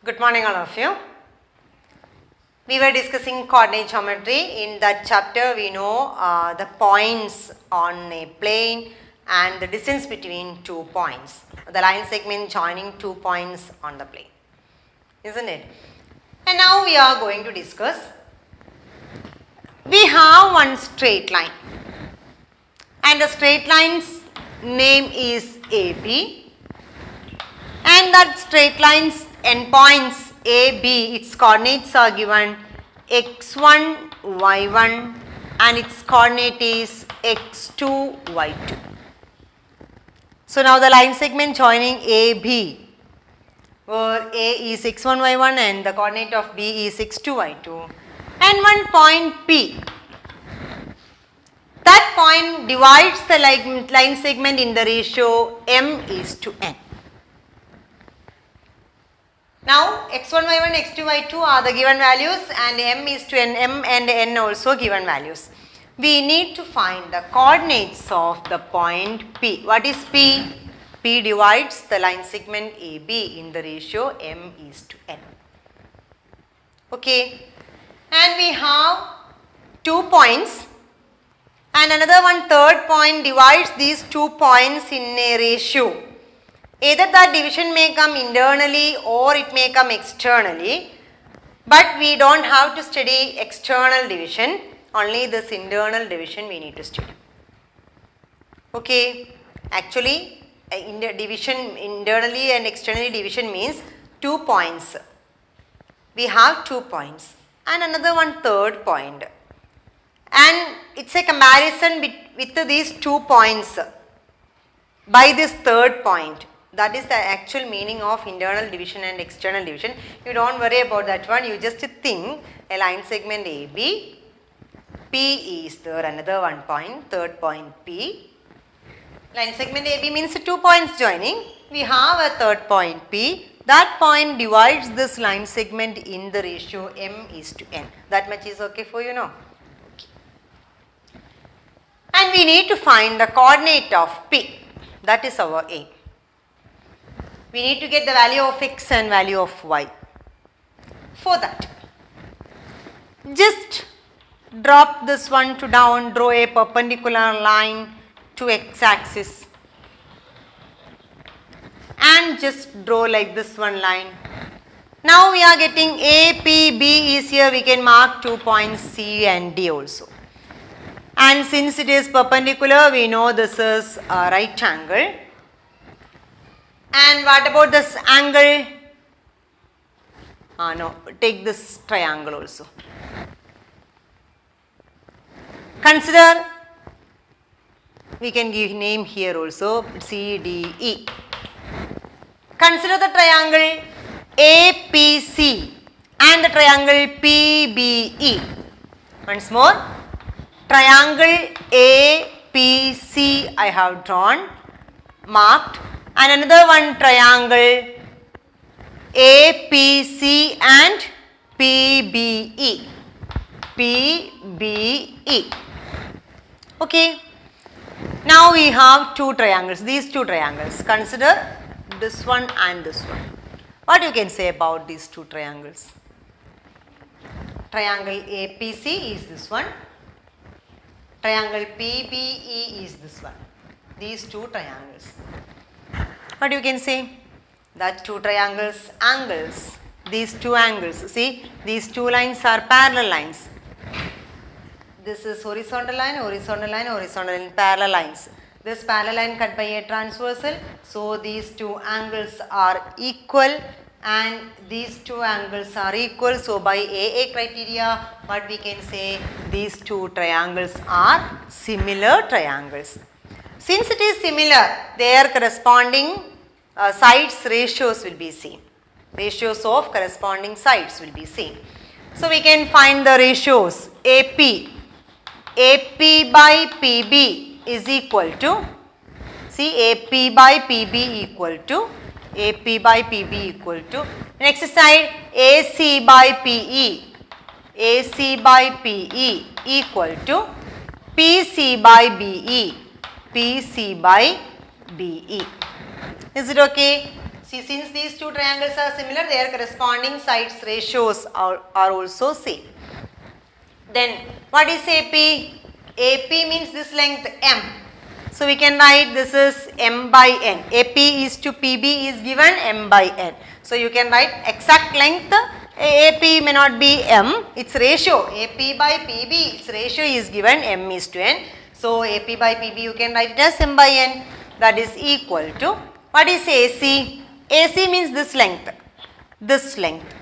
Good morning all of you. We were discussing coordinate geometry. In that chapter we know the points on a plane and the distance between 2 points. The line segment joining 2 points on the plane. Isn't it? And now we are going to discuss. We have one straight line and the straight line's name is AB, and that straight line's endpoints AB, its coordinates are given x1, y1 and its coordinate is x2, y2. So now the line segment joining AB, where A is x1, y1 and the coordinate of B is x2, y2, and one point P. That point divides the line segment in the ratio m is to n. Now x1, y1, x2, y2 are the given values and m is to n, m and n also given values. We need to find the coordinates of the point P. What is P? P divides the line segment AB in the ratio m is to n. Okay. And we have 2 points and another one third point divides these 2 points in a ratio. Either that division may come internally or it may come externally, but we don't have to study external division, only this internal division we need to study. Okay, actually division internally and externally division means 2 points. We have 2 points and another one third point, and it's a comparison with these 2 points by this third point. That is the actual meaning of internal division and external division. You don't worry about that one, you just think a line segment AB, P is there, another one point, third point P. Line segment AB means 2 points joining. We have a third point P. That point divides this line segment in the ratio m is to n. That much is okay for you now? Okay. And we need to find the coordinate of P. That is our aim. We need to get the value of x and value of y. For that, just drop this one to down, draw a perpendicular line to x axis and just draw like this one line. Now we are getting A, P, B is here, we can mark 2 points C and D also. And since it is perpendicular, we know this is a right angle. And what about this angle? No, take this triangle also. Consider, we can give name here also, CDE. Consider the triangle APC and the triangle PBE. Once more, triangle APC I have drawn, marked, and another one triangle APC and PBE. PBE. Okay. Now we have 2 triangles, these 2 triangles. Consider this one and this one. What you can say about these 2 triangles? Triangle APC is this one. Triangle PBE is this one. These 2 triangles. What you can say? That 2 triangles angles. These 2 angles. See, these 2 lines are parallel lines. This is horizontal line, horizontal line, horizontal line, parallel lines. This parallel line cut by a transversal. So these 2 angles are equal and these 2 angles are equal. So by AA criteria, what we can say, these 2 triangles are similar triangles. Since it is similar, their corresponding sides ratios will be same. Ratios of corresponding sides will be same. So we can find the ratios AP. AP by PB is equal to, see, AP by PB equal to, AP by PB equal to, next side AC by PE. AC by PE equal to PC by BE. PC by BE. Is it okay? See, since these two triangles are similar, their corresponding sides ratios are also same. Then what is AP? AP means this length M. So we can write this is M by N. AP is to PB is given M by N. So you can write exact length. AP may not be M, its ratio AP by PB, its ratio is given M is to N. So AP by PB you can write it as M by N, that is equal to, what is AC? AC means this length, this length.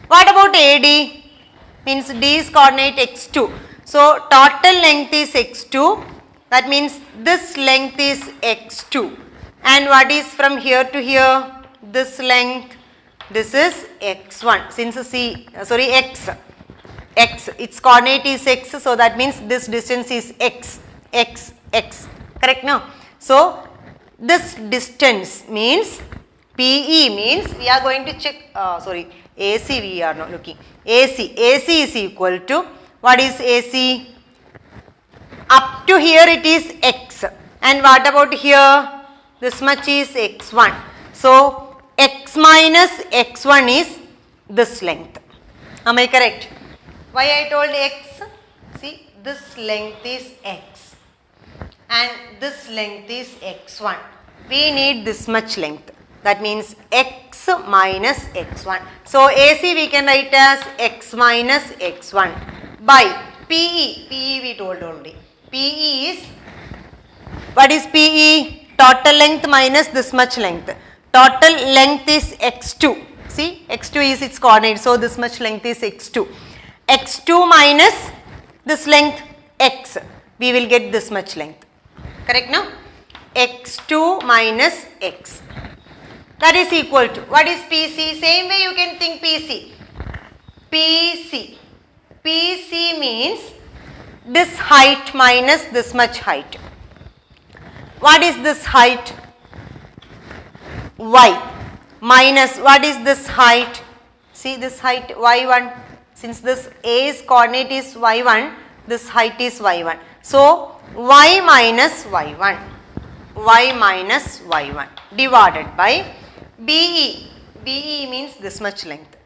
What about AD? Means D is coordinate x2. So total length is x2, that means this length is x2. And what is from here to here? This length, this is x1. Since x, its coordinate is x, so that means this distance is x, correct now? So this distance means PE means we are going to check, AC we are not looking. AC is equal to, what is AC? Up to here it is x, and what about here? This much is x1. So x minus x1 is this length. Am I correct? Why I told x? See, this length is x and this length is x1. We need this much length. That means x minus x1. So AC we can write as x minus x1 by PE. PE we told already. PE is, what is PE? Total length minus this much length. Total length is x2. See, x2 is its coordinate. So this much length is x2. x2 minus this length x. We will get this much length. Correct now? x2 minus x. That is equal to, what is PC? Same way you can think PC. PC means this height minus this much height. What is this height? Y minus, what is this height? See this height y1. Since this A's coordinate is y1, this height is y1. So y minus y1. Y minus y1 divided by BE. BE means this much length.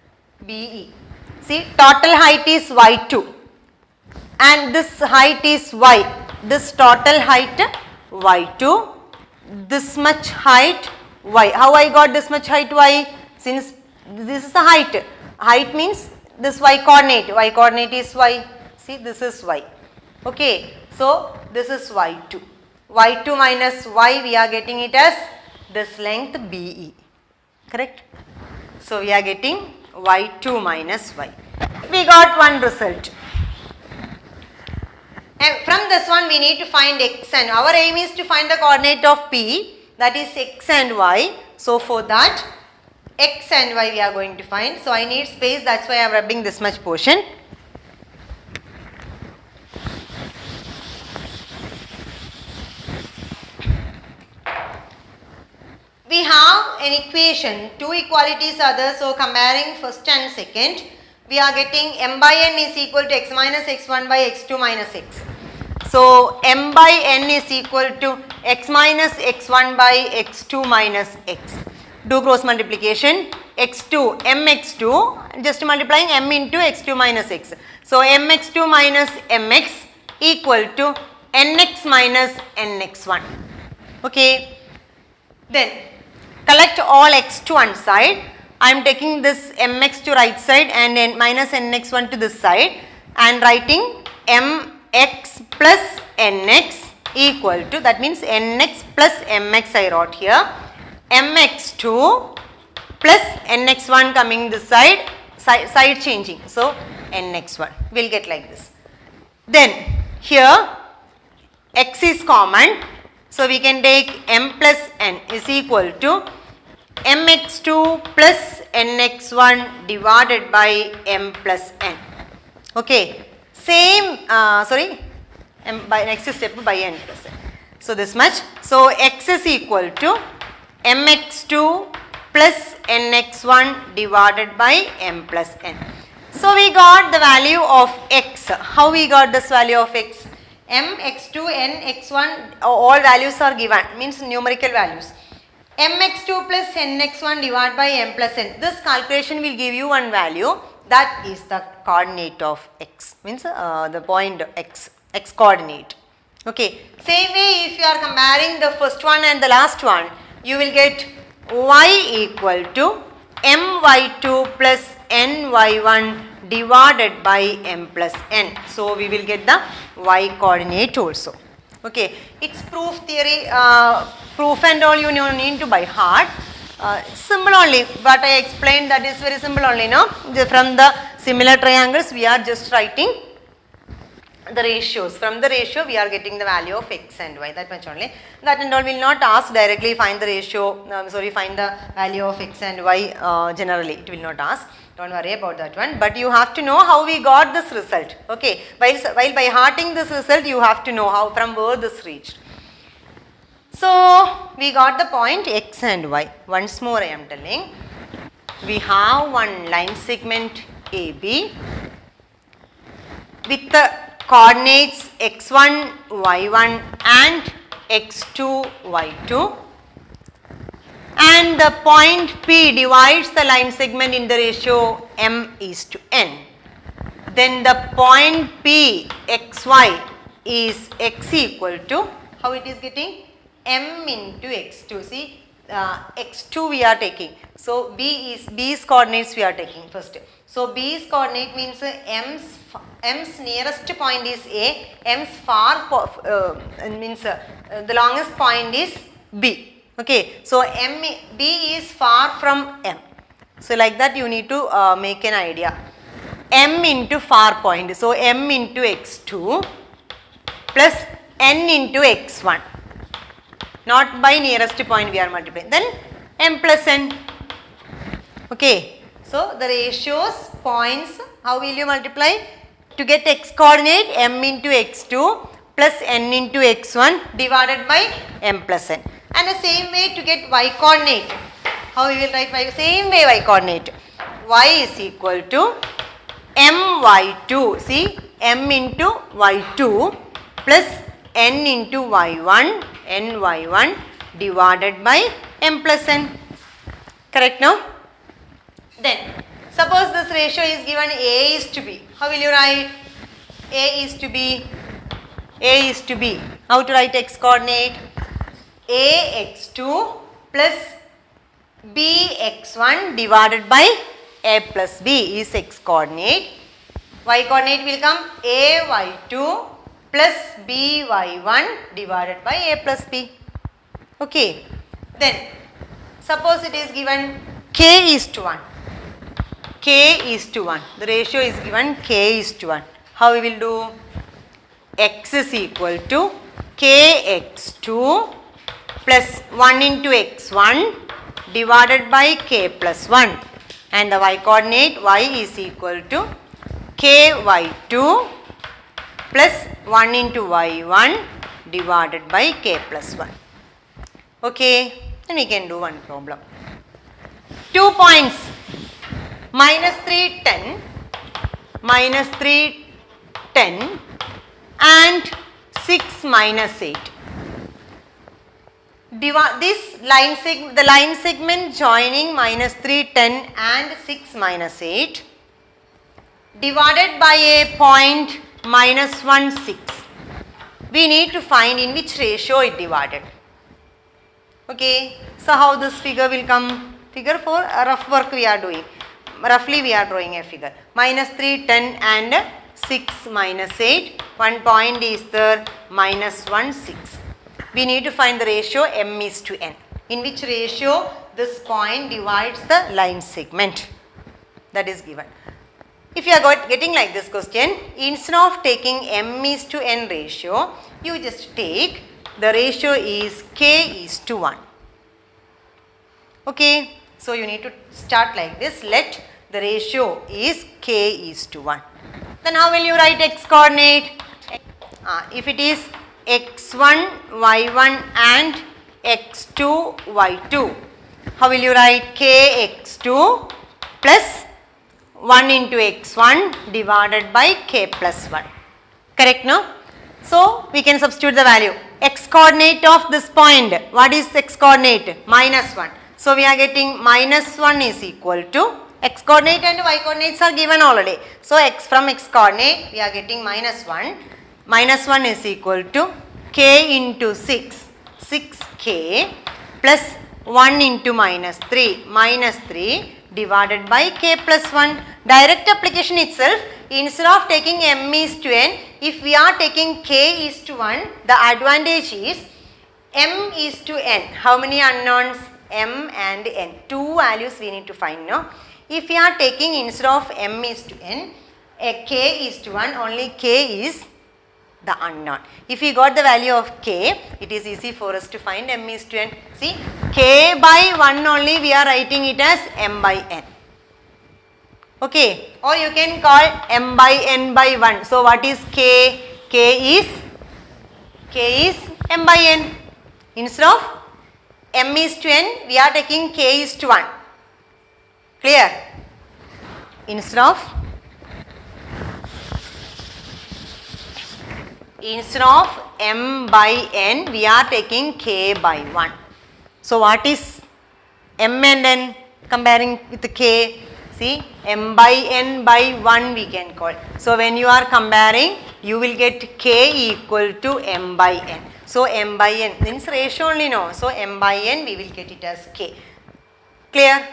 BE. See, total height is y2 and this height is y. This total height y2, this much height y. How I got this much height y? Since this is the height. Height means this y coordinate. Y coordinate is y. See, this is y. Okay. So this is y2. y2 minus y, we are getting it as this length BE. Correct? So we are getting y2 minus y. We got one result. And from this one we need to find x, and our aim is to find the coordinate of P, that is x and y. So for that x and y we are going to find. So I need space, that's why I am rubbing this much portion. We have an equation, two equalities are there, so comparing first and second, we are getting m by n is equal to x minus x1 by x2 minus x. So m by n is equal to x minus x1 by x2 minus x. Do cross multiplication, x2, mx2, just multiplying m into x2 minus x. So mx2 minus mx equal to nx minus nx1. Okay. Then collect all x to one side. I am taking this mx to right side and then minus nx1 to this side and writing mx plus nx equal to, that means nx plus mx I wrote here, mx2 plus nx1 coming this side, side changing. So nx1 will get like this. Then here x is common. So we can take m plus n is equal to mx2 plus nx1 divided by m plus n. Okay. Same, by next step by n plus n. So this much. So x is equal to mx2 plus nx1 divided by m plus n. So we got the value of x. How we got this value of x? m, x2, n, x1, all values are given, means numerical values. mx2 plus nx1 divided by m plus n. This calculation will give you one value, that is the coordinate of x, means the point x coordinate. Okay. Same way, if you are comparing the first one and the last one, you will get y equal to my2 plus ny1 divided by m plus n. So, we will get the y coordinate also. Okay. It's proof theory, proof and all you need to by heart. Simple only, what I explained, that is very simple only, no? From the similar triangles we are just writing the ratios. From the ratio we are getting the value of x and y, that much only. That and all will not ask directly find the ratio, find the value of x and y generally, it will not ask. Don't worry about that one, but you have to know how we got this result. Okay, while by hearting this result you have to know how, from where this reached. So, we got the point x and y. Once more I am telling, we have one line segment AB with the coordinates x1, y1 and x2, y2, and the point P divides the line segment in the ratio m is to n. Then the point P xy is x equal to, how it is getting? M into x2. See, x2 we are taking. So, B's coordinates we are taking first. So, B's coordinate means m's nearest point is A, m's means the longest point is B. Okay, so B is far from M. So, like that you need to make an idea. M into far point. So, M into x2 plus n into x1. Not by nearest point we are multiplying. Then m plus n. Okay. So, the ratios, points, how will you multiply? To get x coordinate, m into x2 plus n into x1 divided by m plus n. And the same way to get y coordinate. How we will write y? Same way y coordinate. Y is equal to my2. See, m into y2 plus n into y1, ny1 divided by m plus n. Correct now? Then, suppose this ratio is given A is to B. How will you write? A is to B. A is to B. How to write x coordinate? Ax2 plus bx1 divided by a plus b is x coordinate. Y coordinate will come ay2 plus by1 divided by a plus b. Okay. Then, suppose it is given k is to 1. K is to 1. The ratio is given k is to 1. How we will do? X is equal to kx2 plus 1 into x1 divided by k plus 1, and the y coordinate y is equal to ky2 plus 1 into y1 divided by k plus 1. Okay, then we can do one problem. 2 points, minus 3, 10, minus 3, 10 and 6 minus 8. The line segment joining minus 3, 10 and 6 minus 8 divided by a point minus 1, 6. We need to find in which ratio it divided. Okay, so how this figure will come? Figure for rough work we are doing. Roughly we are drawing a figure. Minus 3, 10 and 6 minus 8. One point is there, minus 1, 6. We need to find the ratio m is to n. In which ratio this point divides the line segment. That is given. If you are getting like this question, instead of taking m is to n ratio, you just take the ratio is k is to 1. Okay. So, you need to start like this. Let the ratio is k is to 1. Then how will you write x coordinate? If it is x1, y1 and x2, y2, how will you write? Kx2 plus 1 into x1 divided by k plus 1. Correct, no? So, we can substitute the value. x coordinate of this point. What is x coordinate? Minus 1. So we are getting minus 1 is equal to x coordinate and y coordinates are given already. So x from x coordinate we are getting minus 1. Minus 1 is equal to k into 6. 6k plus 1 into minus 3. Minus 3 divided by k plus 1. Direct application itself, instead of taking m is to n, if we are taking k is to 1, the advantage is m is to n. How many unknowns? M and n. Two values we need to find now. If we are taking instead of m is to n, k is to 1, only k is the unknown. If we got the value of k, it is easy for us to find m is to n. See, k by 1 only we are writing it as m by n. Okay, or you can call m by n by 1. So what is k? K is m by n. Instead of m is to n, we are taking k is to 1. Clear? Instead of m by n, we are taking k by 1. So what is m and n comparing with k? See, m by n by 1 we can call. So when you are comparing, you will get k equal to m by n. So m by n means ratio only, no. So m by n we will get it as k. Clear?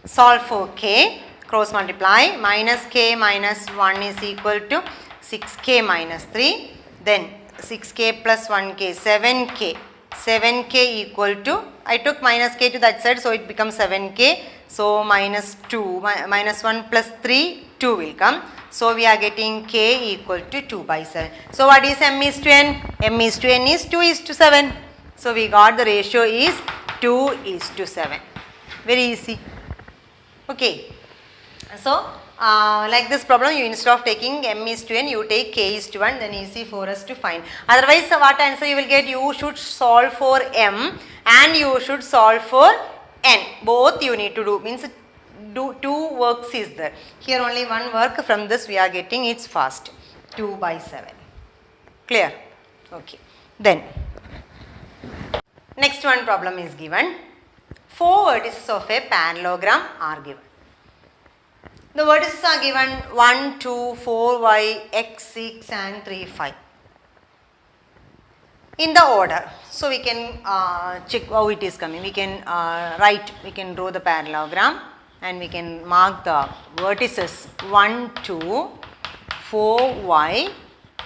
Solve for k. Cross multiply. Minus k minus 1 is equal to 6k minus 3. Then 6k plus 1k, 7k. 7k equal to, I took minus k to that side, so it becomes 7k. So minus 2, minus 1 plus 3, 2 will come. So we are getting k equal to 2 by 7. So what is m is to n? M is to n is 2 is to 7. So we got the ratio is 2 is to 7. Very easy. Okay. So like this problem, you instead of taking m is to n, you take k is to 1, then easy for us to find. Otherwise, what answer you will get? You should solve for m and you should solve for n. Both you need to do. Means two works is there. Here only one work. From this we are getting it's fast. 2 by 7. Clear? Okay. Then next one problem is given. 4 vertices of a parallelogram are given. The vertices are given 1, 2, 4, y, x, 6 and 3, 5. In the order. So we can check how it is coming. We can we can draw the parallelogram and we can mark the vertices 1, 2, 4, y,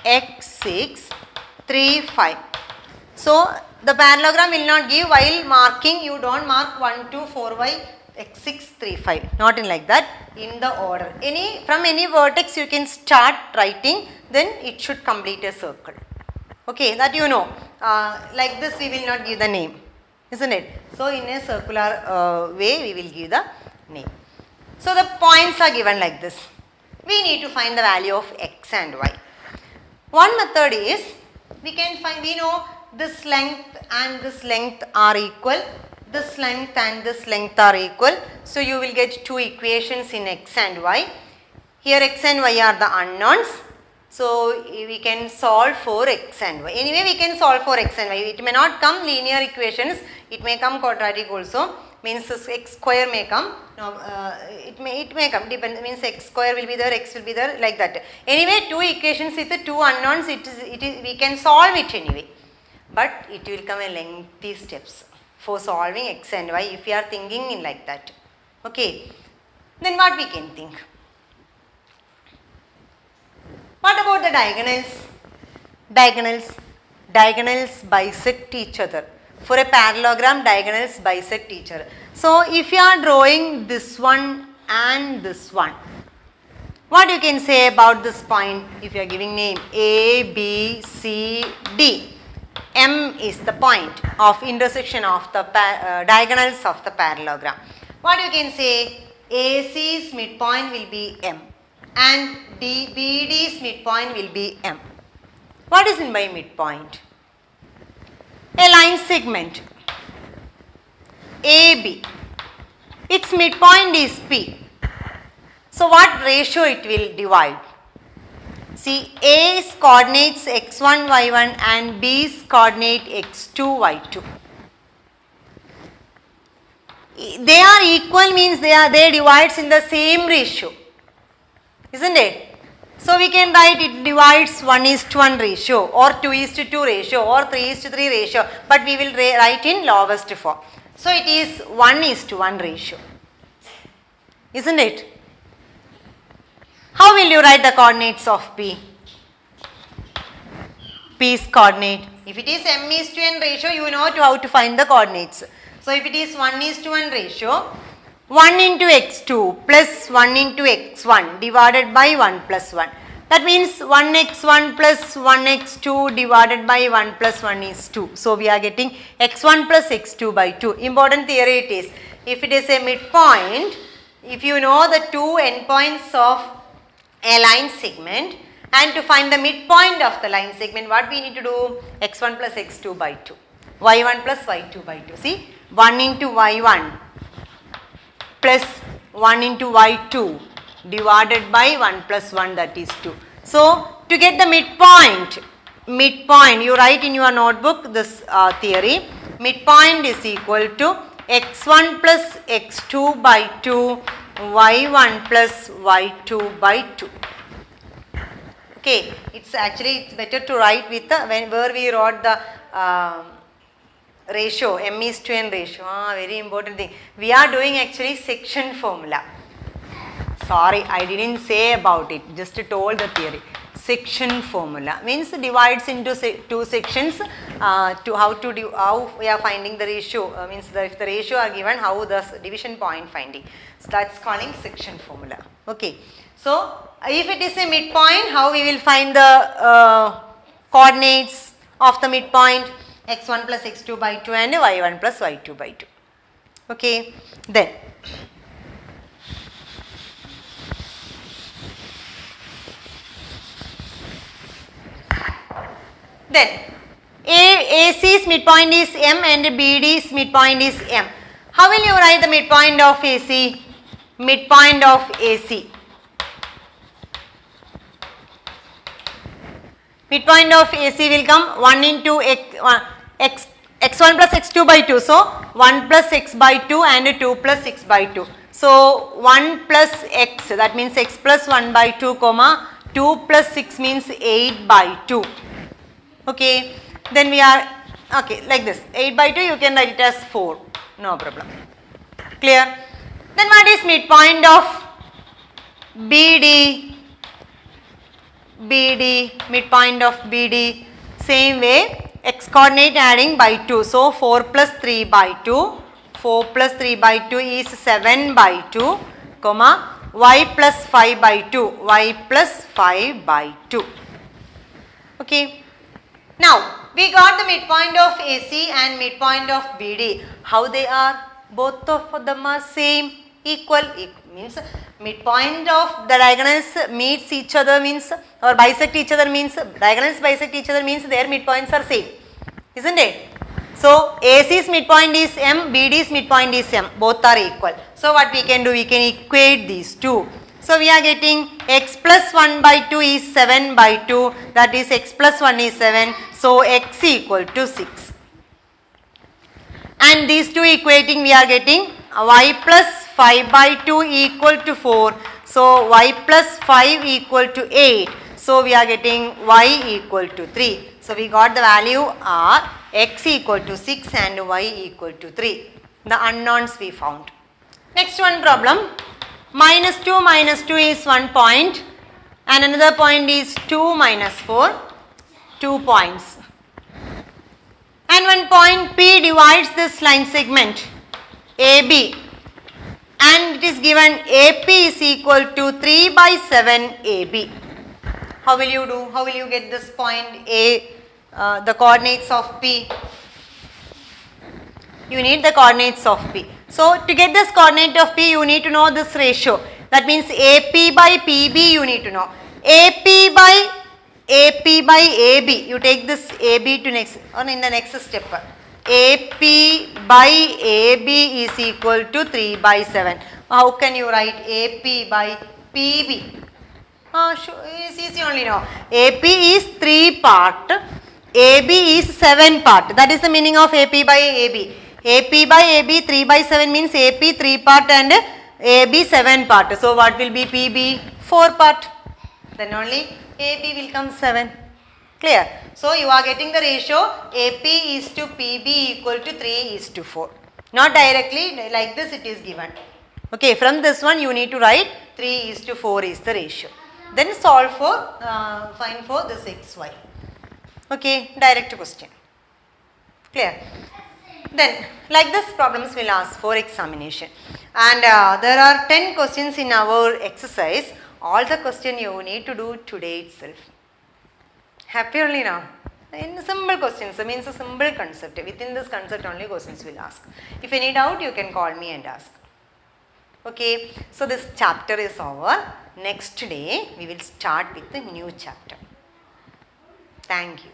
x, 6, 3, 5. So the parallelogram will not give, while marking you don't mark 1, 2, 4, y, x, 6, 3, 5. Not in like that. In the order. From any vertex you can start writing, then it should complete a circle. Okay, that you know. Like this we will not give the name, isn't it? So in a circular way we will give the name. So the points are given like this. We need to find the value of x and y. One method is, we know this length and this length are equal. This length and this length are equal. So you will get two equations in x and y. Here x and y are the unknowns. So we can solve for x and y. Anyway, we can solve for x and y. It may not come linear equations. It may come quadratic also. Means x square may come. No, it may come. Depends. Means x square will be there, x will be there, like that. Anyway, two equations with the two unknowns. We can solve it anyway. But it will come in lengthy steps for solving x and y if we are thinking in like that. Okay. Then what we can think? What about the diagonals? Diagonals bisect each other. For a parallelogram, diagonals bisect each other. So if you are drawing this one and this one, what you can say about this point? If you are giving name A, B, C, D. M is the point of intersection of the diagonals of the parallelogram. What you can say? AC's midpoint will be M and BD's midpoint will be M. What is meant by midpoint? A line segment AB. Its midpoint is P. So what ratio it will divide? See, A's coordinates x1, y1 and B's coordinate x2, y2. They are equal means they divides in the same ratio, isn't it? So we can write it divides 1:1 ratio or 2:2 ratio or 3:3 ratio, but we will write in lowest form. So it is 1:1 ratio, isn't it? How will you write the coordinates of P? P's coordinate. If it is m:n ratio, you know how to find the coordinates. So if it is 1:1 ratio, 1 into x2 plus 1 into x1 divided by 1 plus 1. That means 1x1 plus 1x2 divided by 1 plus 1 is 2. So we are getting x1 plus x2 by 2. Important theory it is. If it is a midpoint, if you know the two endpoints of a line segment, and to find the midpoint of the line segment, what we need to do? x1 plus x2 by 2, y1 plus y2 by 2. See, 1 into y1 plus 1 into y2 divided by 1 plus 1, that is 2. So, to get the midpoint, you write in your notebook this theory. Midpoint is equal to x1 plus x2 by 2, y1 plus y2 by 2. Okay, it's better to write with the where we wrote the ratio, m:n ratio. Very important thing. We are doing actually section formula. Sorry, I didn't say about it. Just told the theory. Section formula means divides into two sections. How we are finding the ratio, means if the ratio are given, how the division point finding. So that's calling section formula. Okay. So if it is a midpoint, how we will find the coordinates of the midpoint? x1 plus x2 by 2 and y1 plus y2 by 2. Okay. Then AC's midpoint is M and BD's midpoint is M. How will you write the midpoint of AC? Midpoint of AC. Midpoint of AC will come 1 into x1 plus x2 by 2. So 1 plus x by 2 and 2 plus 6 by 2. So 1 plus x, that means x plus 1 by 2 comma 2 plus 6 means 8 by 2. Okay, then we are like this, 8 by 2 you can write it as 4, no problem. Clear? Then what is midpoint of BD? Midpoint of BD, same way, x coordinate adding by 2. So 4 plus 3 by 2, 4 plus 3 by 2 is 7 by 2, comma y plus 5 by 2, y plus 5 by 2. Okay. Now we got the midpoint of AC and midpoint of BD. How they are? Both of them are same, equal. Means midpoint of the diagonals meets each other means, or bisect each other means, diagonals bisect each other means their midpoints are same, isn't it? So AC's midpoint is M, BD's midpoint is M, both are equal. So what we can do? We can equate these two. So we are getting x plus 1 by 2 is 7 by 2, that is x plus 1 is 7, so x equal to 6. And these two equating, we are getting y plus 5 by 2 equal to 4, so y plus 5 equal to 8, so we are getting y equal to 3. So we got the value are x equal to 6 and y equal to 3, the unknowns we found. Next one problem. Minus 2 is 1 point and another point is 2 minus 4, 2 points. And one point P divides this line segment AB and it is given AP is equal to 3 by 7 AB. How will you do? How will you get this point A, the coordinates of P? You need the coordinates of P. So to get this coordinate of P, you need to know this ratio. That means AP by PB you need to know. AP by AB. You take this AB to next, or in the next step. AP by AB is equal to 3 by 7. How can you write AP by PB? It's easy only now. AP is 3 part, AB is 7 part. That is the meaning of AP by AB. AP by AB 3 by 7 means AP 3 part and AB 7 part. So what will be PB? 4 part. Then only AB will come 7. Clear? So you are getting the ratio AP is to PB equal to 3:4. Not directly like this it is given. Okay, from this one you need to write 3:4 is the ratio. Then solve for, find for this XY. Okay, direct question. Clear? Then like this problems will ask for examination. And there are 10 questions in our exercise. All the question you need to do today itself. Happy only now? In simple questions, means a simple concept. Within this concept only questions will ask. If any doubt, you can call me and ask. Okay, so this chapter is over. Next day, we will start with the new chapter. Thank you.